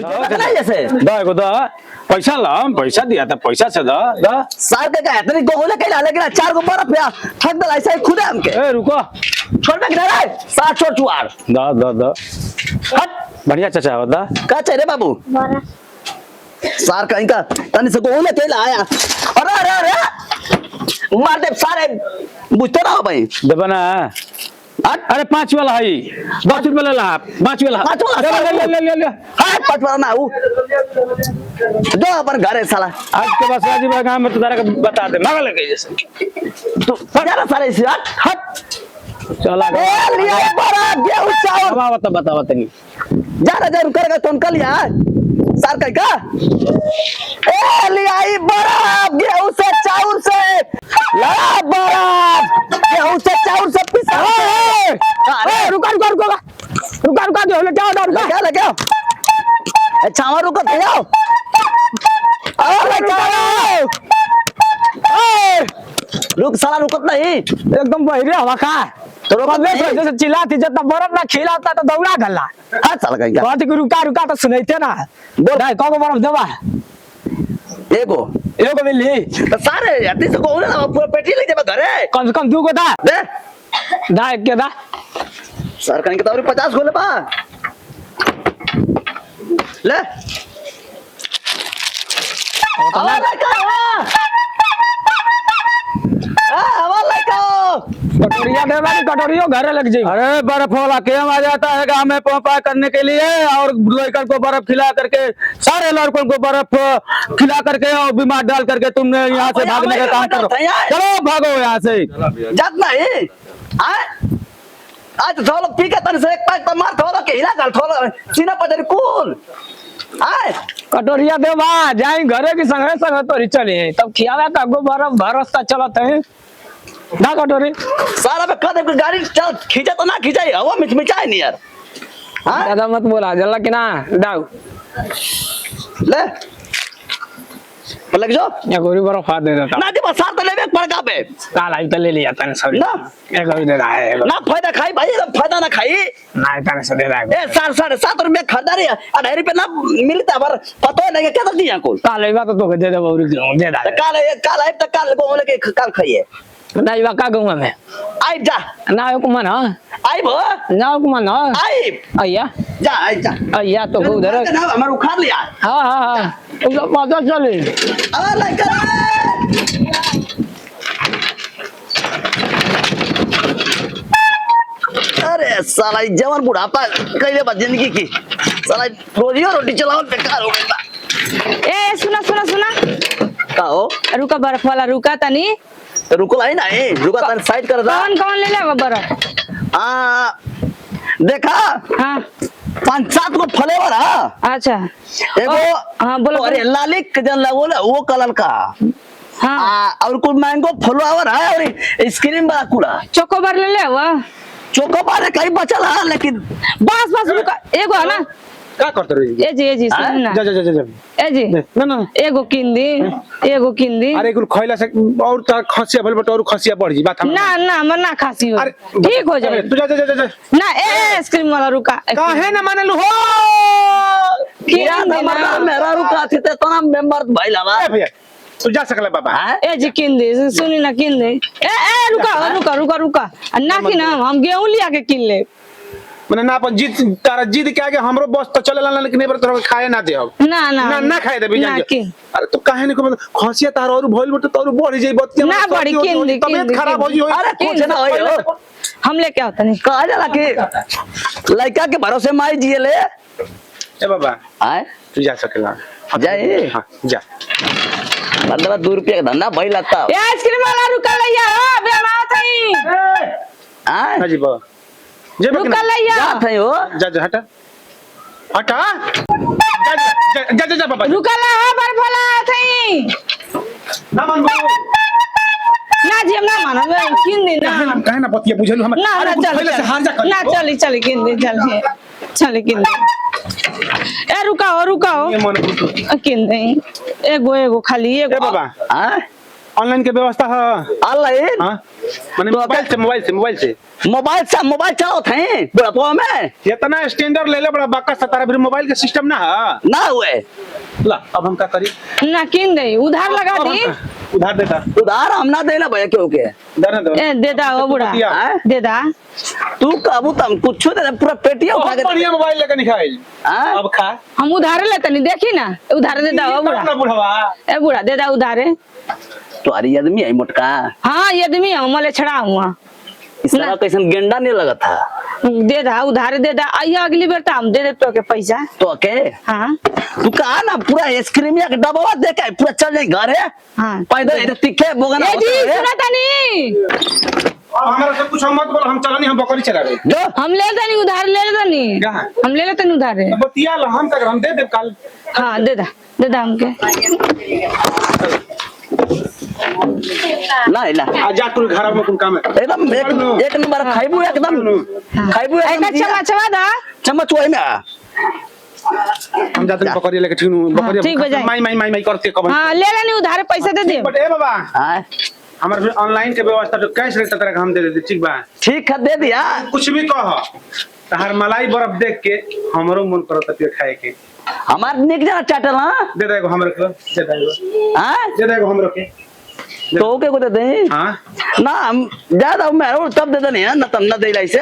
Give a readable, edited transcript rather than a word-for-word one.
नहीं जैसे दा एगो दा पैसा ला पैसा दिया था पैसा से दा दा सार के का इतनी गोले के डाले के 4 गो बर्फ या ठग दल ऐसा ही खुद हमके ए रुको छोड़ के रे सार छोड़ चुआर दा दा दा हट बढ़िया चाचा हो दा का चाहिए रे बाबू सार कहीं का तनी से गोले के लाया अरे अरे अरे मार दे सारे बुझते ना हो भाई देबा ना अरे 5 वाला है 10 रुपए ले ला 5 वाला ले हां 5 वाला ना वो दो अपन घरे साला आज के बाद राजी भाई गांव में तो तारा बता दे मगल लगे जैसे तू जरा सारे से हट चला ए लिया बड़ा गेहूं चावल बता तनी जा जरूर करेगा तो कल या सार कहीं का ए लिया बड़ा गेहूं से चावल से लड़ा बड़ा गेहूं से चावल से पिसा अरे रुका जो ले क्या रुका क्या लगे अच्छा हमारा रुको तो जाओ अरे चलो रुक साला रुकत नहीं एकदम बहिरे हवा का तो रुको जैसे चिल्लाती जितना बर्फ ना खिलाता तो दौड़ा गला हां साला कहीं का कहती रुका तो सुनैते ना बोल भाई कौन बर्फ देवा एगो मिली तो सारे अति से को ना पूरा पेटी ले जाबे घरे कम से कम 2 गो दा दे दा एक के दा सर कहीं के तो 50 गोले बा ले कटोरिया दे वाली कटोरियो घरे लग जाए। अरे बर्फ वाला केम आ जाता है गाँव में पोपा करने के लिए और लड़कों को बर्फ खिला करके सारे लड़कों को बर्फ खिला करके और बीमार डाल करके तुमने यहाँ से भागने का काम करो। चलो भागो यहाँ से जात नहीं आज थोड़ा पी के तन से एक पैक तो मार थोड़ा के हिला गल थोड़ा सीना पर कूल आए कटोरिया दे बा जाए घरे की संगे तो चले तब खियावा का गो बर्फ भरोसा चलत है ना कटोरी सारा पे कदम की गाड़ी चल खींचा तो ना खींचा हवा मिचाए नहीं यार हां ज्यादा मत बोला जल्ला कि ना दाऊ ले लग जाओ या गोरी बर्फ खा दे देता ना दे बस सार तो लेबे पड़का पे काल आई तो ले लिया तने सॉरी ना एक गोरी दे रहा है ना फायदा खाई भाई फायदा ना खाई ना तने से दे रहा है ए 7.5 रुपए खरीदारी 2.5 रुपए ना मिलता पर पता नहीं क्या दिया को काल आई बात तो दे दे और दे दा काल आई तक काल को लेके काल खाइए दाई बा का गंगा में आई जा ना को मन आई भो ना को मन आई आया जा आई जा आया तो को उधर ना हमार उखाड़ लिया हां उसका पता चले अरे लाइक अरे साला जवान बुढ़ापा कइले बा जिंदगी की साला रोजियो रोटी चलाओ बेकार हो गइल ए सुना का हो रुका बर्फ वाला रुका तनी रुको लाई ना रुका तन साइड कर दा कौन ले ले बर्फ देखा हाँ 5-7 को फ्लेवर हां अच्छा एगो हाँ बोलो अरे लालिक जन लगोले वो कलर का हाँ और कुछ मैंगो फ्लेवर है और आइसक्रीम वाला कूड़ा चोकोबार ले ले वो चोकोबार है कहीं बचल है लेकिन बस रुका एगो है ना का करते रही ए जी सुन ना जा ए जी ना एगो किंदी अरे कुल खइला से और त खसिया भल बट और खसिया बढ़ जी बात ना हमर ना खांसी हो ठीक हो जाए तू जा ना ए आइसक्रीम वाला रुका काहे ना माने लू हो किया ना मेरा रुका थे तो ना मेंबर भाई लावा ए भैया तू जा सकला बाबा ए जी किंदी सुनी ना किंदी ए रुका ना कि ना हम गेहूं लिया के किन ले मने ना अपन जीत तारा जीत के आगे हमरो बस तो चलेला लेकिन एबर तोरा खाए ना दे अब ना खाए दे बिना अरे तो काहे ने को मतलब खसिया तार और भइल बट तोर बढ़ जाई बत्ती ना बढ़ी किंदी तबियत खराब हो जी अरे कुछ ना होई हम लेके आता नहीं कहा जाला के लड़का के भरोसे माई जिए ले ए बाबा आए तू जा सकला जाए हां जा मतलब 2 रुपया का धंधा भाई लगता ए आइसक्रीम वाला रुका लिया हां बे मां थई आए हां जी बा जे रुका लिया जा थई हो जा हटा जा बाबा रुका ला हां बार भला थई ना मन ना जी हम ना मानब किंदी ना काहे ना बतिया बुझलु हम ना चल ना चली किंदी चल किंदी ए रुका हो ये मन किंदी एगो खाली एगो ए बाबा हां ऑनलाइन के व्यवस्था है? ऑनलाइन हाँ माने तो मोबाइल से मोबाइल चलाओ थे बुढ़ापो में इतना स्टैंडर्ड ले ले बड़ा बाका सतारा फिर मोबाइल के सिस्टम ना है। ना हुए ला अब हम क्या करी? ना किन दे उधार लगा दी। उधार देता उधार हम ना देना भैया क्यों के उधार ना दो ए दे दा ओ बुढ़ा हैं? दे दा। तू काबू तम कुछ दे दे, पूरा पेटिया उठा के बढ़िया मोबाइल लेकर निकाल हैं? अब खा हम उधार लेते नहीं देखी ना उधार दे दा ओ बुढ़ा। ना बुढ़वा ए बुढ़ा दे दा उधारे। तुम्हारी आदमी है मोटका हाँ ये आदमी हम मले छड़ा हुआ इस तरह कैसन गेंडा नहीं लगा था दे दा उधार दे दा आइया अगली बार तो हम दे दे तो के पैसा। तो के हाँ तू कहा ना पूरा आइसक्रीम का डब्बा दे के पूरा चल जाए घर है हाँ पैदल इधर तीखे बोगना ए जी होता है। सुना तानी अब हमारा सब कुछ हम मत बोल हम चलानी हम बकरी चला रहे जो हम ले लेते नहीं उधार ले लेते नहीं कहाँ? हम ले लेते नहीं उधार रे। बतिया ला हम तक हम दे दे कल हाँ दे दा हमके। ना ना आ जा तू घर में कुछ काम है एकदम एक नंबर खाइबू एकदम खाइबू एकदम एक चमा चमा दा चम्मच वही में हम जाते हैं बकरी लेके ठीक बकरी ठीक बजाए। माई करते कब हाँ ले लेनी उधार पैसा दे दे। बट ए बाबा हाँ हमारे ऑनलाइन के व्यवस्था तो कैश रहता तरह हम दे देते ठीक बा ठीक है दे दिया कुछ भी कह तहार मलाई बर्फ देख के हमरो मन करत है खाए के हमार निक जना चाटल हाँ दे देगो हमरे को दे देगो हाँ दे देगो हमरो के तो ओके को दे दे हां ना हम ज्यादा मैं तब दे देनी है ना तब ना दे से